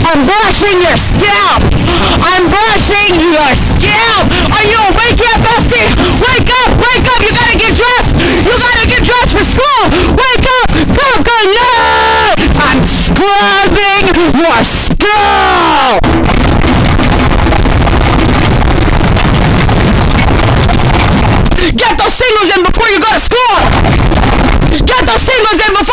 I'm brushing your scalp. I'm brushing your scalp. Are you awake yet, bestie? Wake up, wake up. You gotta get dressed. You gotta get dressed for school. Wake up. Go, go, no. I'm scrubbing your skull. Get those singles in before you go to school. Get those singles in before